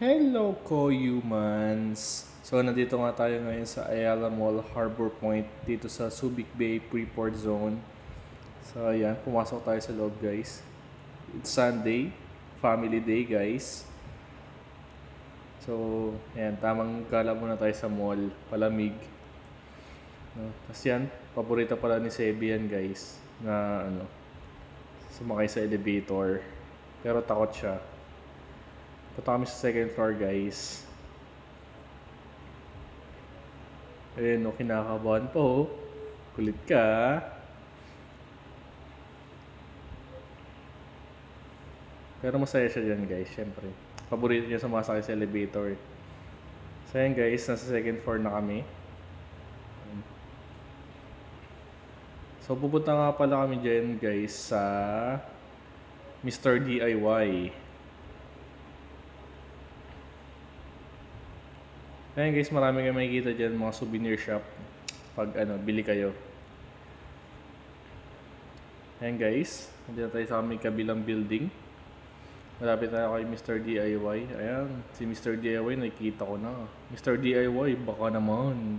Hello, co-humans! So, nandito nga tayo ngayon sa Ayala Mall, Harbor Point, dito sa Subic Bay Freeport Zone. So, ayan, pumasok tayo sa loob, guys. It's Sunday, family day, guys. So, ayan, tamang gala muna tayo sa mall, palamig. No? Tapos yan, paborito pala ni Sebi yan, guys, na sumakay sa elevator. Pero takot siya. Punta kami sa second floor, guys. Ayun, kinakabahan po. Kulit ka. Pero masaya siya dyan, guys, syempre. Paborito niya sumasakay sa elevator. So ayan, guys, nasa second floor na kami. So pupunta nga pala kami dyan, guys, sa Mr. DIY. Ayan, guys, marami kayo makikita dyan, mga souvenir shop. Pag bili kayo. Ayan, guys, nandito tayo sa aming kabilang building. Malapit tayo kay Mr. DIY. Ayan, si Mr. DIY nakikita ko na. Mr. DIY, baka naman.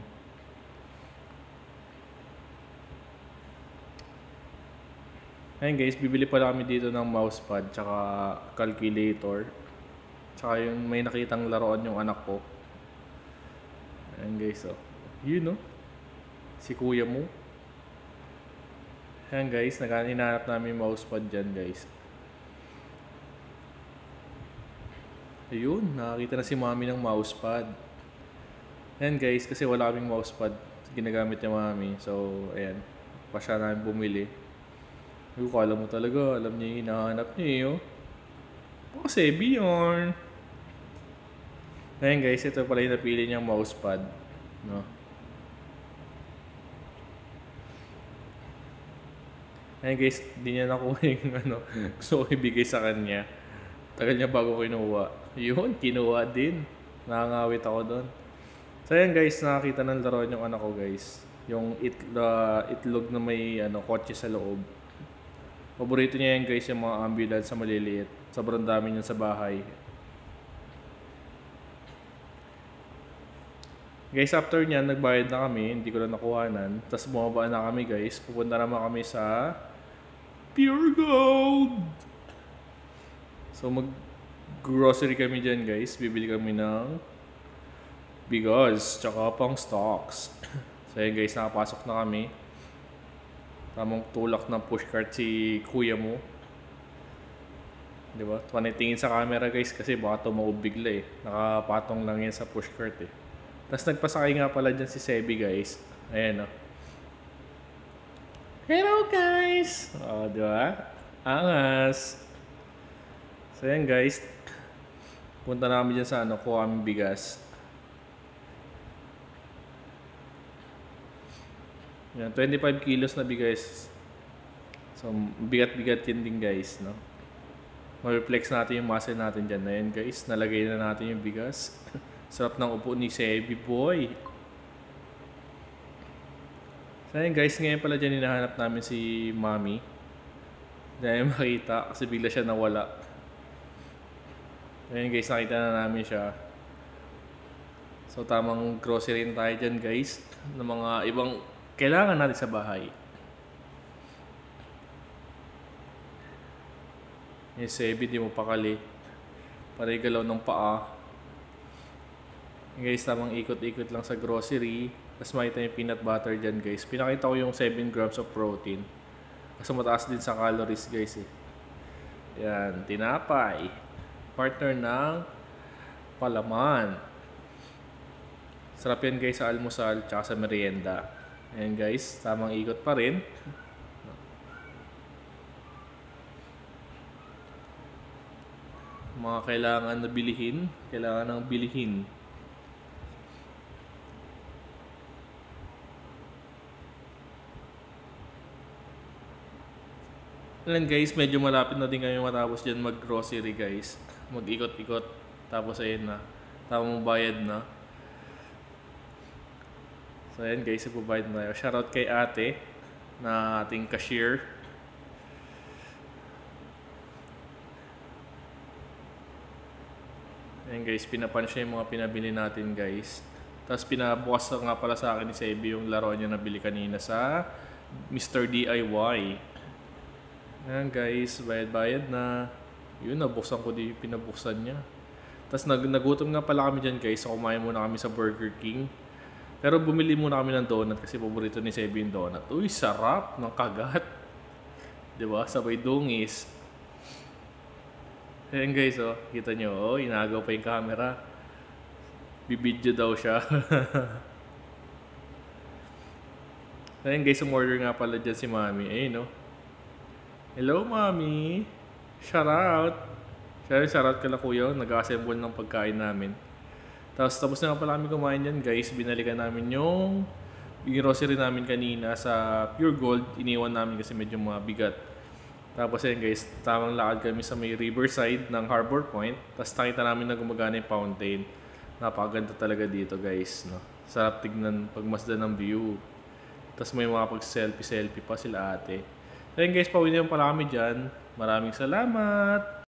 Ayan, guys, bibili pala kami dito ng mousepad tsaka calculator. Tsaka yung may nakitang laruan yung anak ko. Ayan, guys, oh. Yun, no? Si kuya mo. Ayan, guys, hinahanap namin yung mousepad dyan, guys. Ayun, nakakita na si mami ng mousepad. Ayan, guys, kasi wala kaming mousepad ginagamit ni mami. So, ayan, pa siya namin bumili. Yung kala mo talaga, alam niya yung hinahanap niya, eh, oh. Kasi, Bjorn. Ayan, guys, ito pala yung napili niyang mousepad, no? Ayan, guys, di niya nakuha yung gusto ko ibigay sa kanya. Tagal niya bago kinuha. Yun, kinuha din. Nakangawit ako doon. So ayan, guys, nakakita ng laruan yung anak ko, guys. Yung itlog na may kotse sa loob. Paborito niya yan, guys, yung mga ambulance sa maliliit. Sobrang dami niyan sa bahay. Guys, after nyan, nagbayad na kami. Hindi ko na nakuhanan. Tapos bumaba na kami, guys. Pupunta naman kami sa Pure Gold! So mag-grocery kami dyan, guys. Bibili kami ng bigas, tsaka pang stocks. So ayan, guys, nakapasok na kami. Tamang tulak ng pushcart si kuya mo. Diba? Panitingin sa camera, guys, kasi baka tumaob bigla eh. Nakapatong lang yan sa pushcart eh. Tapos nagpasakay nga pala dyan si Sebi, guys. Ayan, oh. Hello, guys! Oh, diba? Angas! So ayan, guys. Punta na kami dyan sa kuha kami bigas. Yan, 25 kilos na bigas. So, bigat-bigat yan din, guys, no? Ma-reflex natin yung muscle natin dyan. Ayan, guys, nalagay na natin yung bigas. Sarap ng upo ni Sebi boy. So ayan, guys, ngayon pala dyan hinahanap namin si Mami. Dahil makita kasi bigla siya nawala. Ayan, guys, nakita na namin siya. So tamang grocery rin tayo dyan, guys, ng mga ibang kailangan natin sa bahay. Yung Sebi, di mo pakali. Para galaw ng paa. Guys, tamang ikot-ikot lang sa grocery. Tapos makita yung peanut butter dyan, guys. Pinakita ko yung 7 grams of protein. Kasi mataas din sa calories, guys, eh. Yan, tinapay. Partner ng palaman. Sarap yan, guys, sa almusal tsaka sa merienda. Ayan, guys, tamang ikot pa rin. Mga kailangan na bilihin. Kailangan ng bilihin. Ayan, guys, medyo malapit na din kami matapos dyan mag-grocery, guys. Mag-ikot-ikot. Tapos ayun na. Tamang bayad na. So ayan, guys, ipabayad na tayo. Shoutout kay ate na ating cashier. Ayan guys, pinapansya yung mga pinabili natin guys. Tapos pinabukas nga pala sa akin ni Sebi yung laro niya nabili kanina sa Mr. DIY. Ayan guys, bayad-bayad na. Yun, nabuksan ko di pinabuksan niya. Tapos nagutom nga pala kami dyan guys, so kumain muna kami sa Burger King. Pero bumili muna kami ng donut kasi paborito ni Sebi yung donut. Uy, sarap ng kagat. Diba? Sabay dungis. Ayan guys, oh, kita nyo, oh, inagaw pa yung camera. Bibidyo daw siya. Ayan guys, umorder nga pala dyan si Mami. Ayun, oh. Hello, Mami. Shout out. Shout out kala kuya, nag-assemble ng pagkain namin. Tapos na nga pala kami kumain dyan guys. Binalikan namin yung grocery namin kanina sa Pure Gold. Iniwan namin kasi medyo mabigat. Tapos yun guys, tamang lakad kami sa may riverside ng Harbor Point. Tapos nakita namin na gumagana yung fountain. Napakaganda talaga dito guys, no? Sarap tignan pagmasdan ng view. Tapos may mga pag-selfie pa sila ate. Ayun guys, pauwi na pala kami dyan. Maraming salamat!